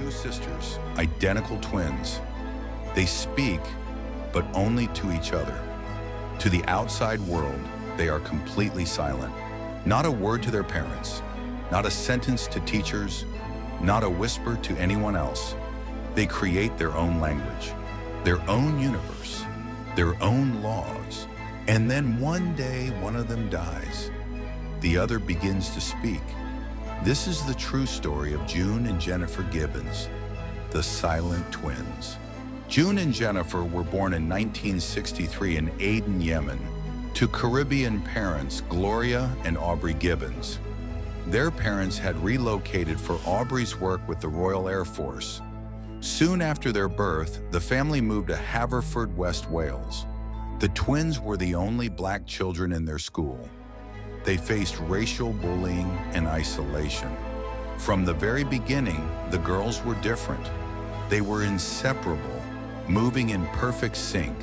two sisters, identical twins. They speak, but only to each other. To the outside world, they are completely silent. Not a word to their parents, not a sentence to teachers, not a whisper to anyone else. They create their own language, their own universe, their own laws. And then one day, one of them dies. The other begins to speak. This is the true story of June and Jennifer Gibbons, the silent twins. June and Jennifer were born in 1963 in Aden, Yemen, to Caribbean parents Gloria and Aubrey Gibbons. Their parents had relocated for Aubrey's work with the Royal Air Force. Soon after their birth, the family moved to Haverford, West Wales. The twins were the only black children in their school. They faced racial bullying and isolation. From the very beginning, the girls were different. They were inseparable, moving in perfect sync,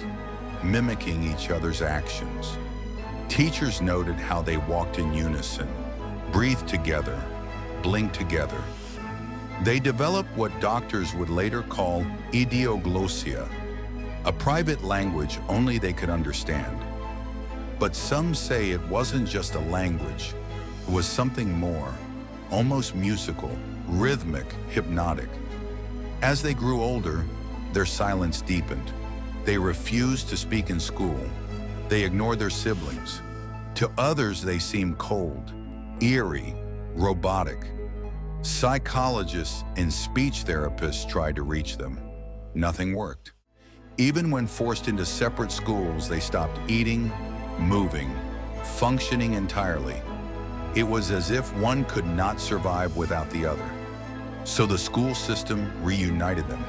mimicking each other's actions. Teachers noted how they walked in unison, breathed together, blinked together. They developed what doctors would later call idioglossia, a private language only they could understand. But some say it wasn't just a language, it was something more, almost musical, rhythmic, hypnotic. As they grew older, their silence deepened. They refused to speak in school. They ignored their siblings. To others, they seemed cold, eerie, robotic. Psychologists and speech therapists tried to reach them. Nothing worked. Even when forced into separate schools, they stopped eating, moving, functioning entirely. It was as if one could not survive without the other. So the school system reunited them.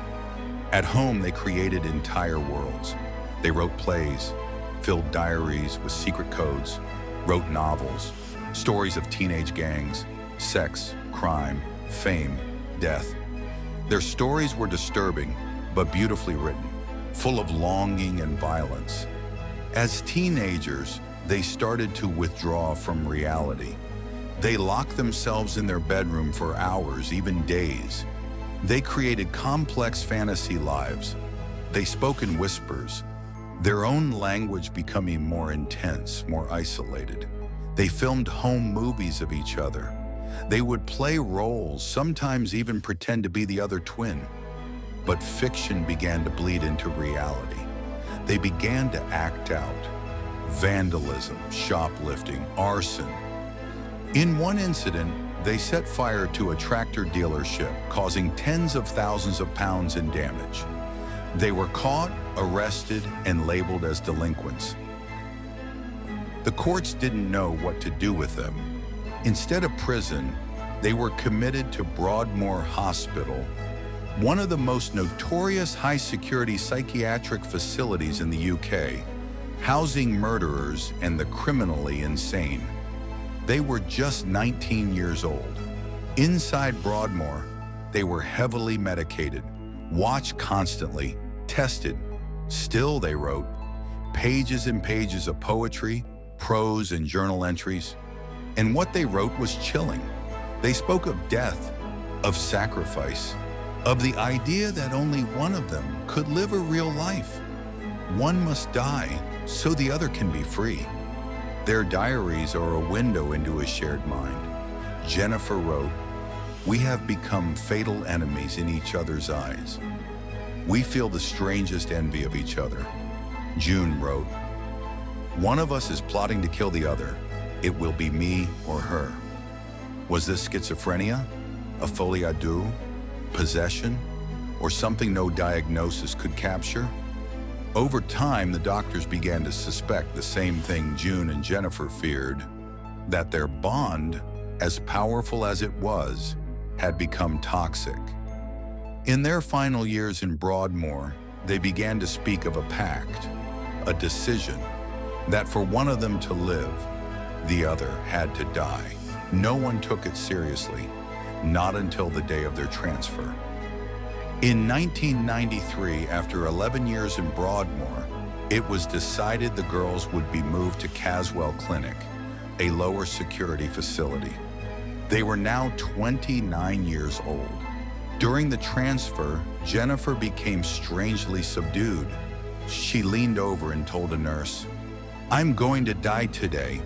At home, they created entire worlds. They wrote plays, filled diaries with secret codes, wrote novels, stories of teenage gangs, sex, crime, fame, death. Their stories were disturbing, but beautifully written, full of longing and violence. As teenagers, they started to withdraw from reality. They locked themselves in their bedroom for hours, even days. They created complex fantasy lives. They spoke in whispers, their own language becoming more intense, more isolated. They filmed home movies of each other. They would play roles, sometimes even pretend to be the other twin. But fiction began to bleed into reality. They began to act out. Vandalism, shoplifting, arson. In one incident, they set fire to a tractor dealership, causing tens of thousands of pounds in damage. They were caught, arrested, and labeled as delinquents. The courts didn't know what to do with them. Instead of prison, they were committed to Broadmoor Hospital, one of the most notorious high-security psychiatric facilities in the UK, housing murderers and the criminally insane. They were just 19 years old. Inside Broadmoor, they were heavily medicated, watched constantly, tested. Still, they wrote pages and pages of poetry, prose, and journal entries. And what they wrote was chilling. They spoke of death, of sacrifice, of the idea that only one of them could live a real life. One must die so the other can be free. Their diaries are a window into a shared mind. Jennifer wrote, "We have become fatal enemies in each other's eyes. We feel the strangest envy of each other." June wrote, "One of us is plotting to kill the other. It will be me or her." Was this schizophrenia, a folie à deux, possession, or something no diagnosis could capture? Over time, the doctors began to suspect the same thing June and Jennifer feared, that their bond, as powerful as it was, had become toxic. In their final years in Broadmoor, they began to speak of a pact, a decision, that for one of them to live, the other had to die. No one took it seriously, not until the day of their transfer. In 1993, after 11 years in Broadmoor, it was decided the girls would be moved to Caswell Clinic, a lower security facility. They were now 29 years old. During the transfer, Jennifer became strangely subdued. She leaned over and told a nurse, "I'm going to die today."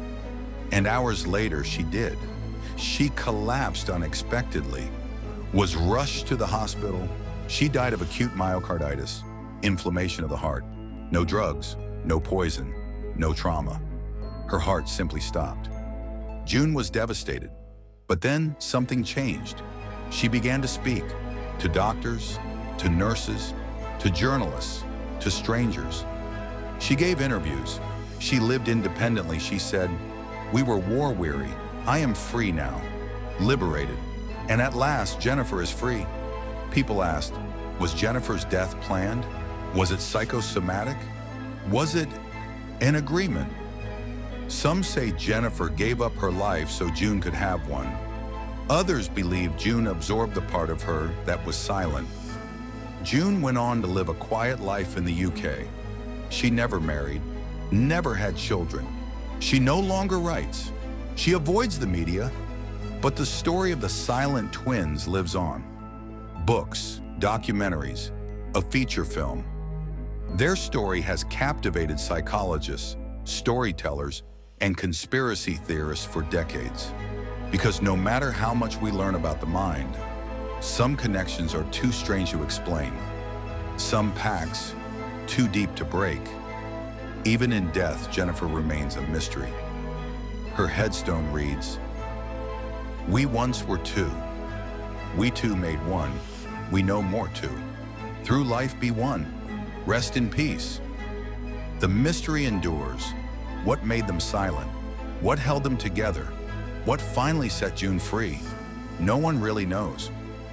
And hours later, she did. She collapsed unexpectedly, was rushed to the hospital. She died of acute myocarditis, inflammation of the heart. No drugs, no poison, no trauma. Her heart simply stopped. June was devastated, but then something changed. She began to speak to doctors, to nurses, to journalists, to strangers. She gave interviews. She lived independently. She said, "We were war-weary. I am free now, liberated. And at last, Jennifer is free." People asked, was Jennifer's death planned? Was it psychosomatic? Was it an agreement? Some say Jennifer gave up her life so June could have one. Others believe June absorbed the part of her that was silent. June went on to live a quiet life in the UK. She never married, never had children. She no longer writes. She avoids the media, but the story of the silent twins lives on. Books, documentaries, a feature film. Their story has captivated psychologists, storytellers, and conspiracy theorists for decades. Because no matter how much we learn about the mind, some connections are too strange to explain. Some pacts too deep to break. Even in death, Jennifer remains a mystery. Her headstone reads, "We once were two. We two made one. We know more two. Through life be one. Rest in peace." The mystery endures. What made them silent? What held them together? What finally set June free? No one really knows.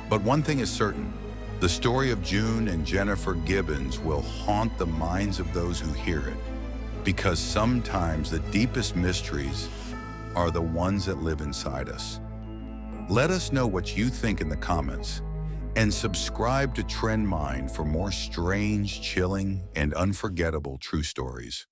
But one thing is certain. The story of June and Jennifer Gibbons will haunt the minds of those who hear it. Because sometimes the deepest mysteries are the ones that live inside us. Let us know what you think in the comments, and subscribe to TrendMind for more strange, chilling, and unforgettable true stories.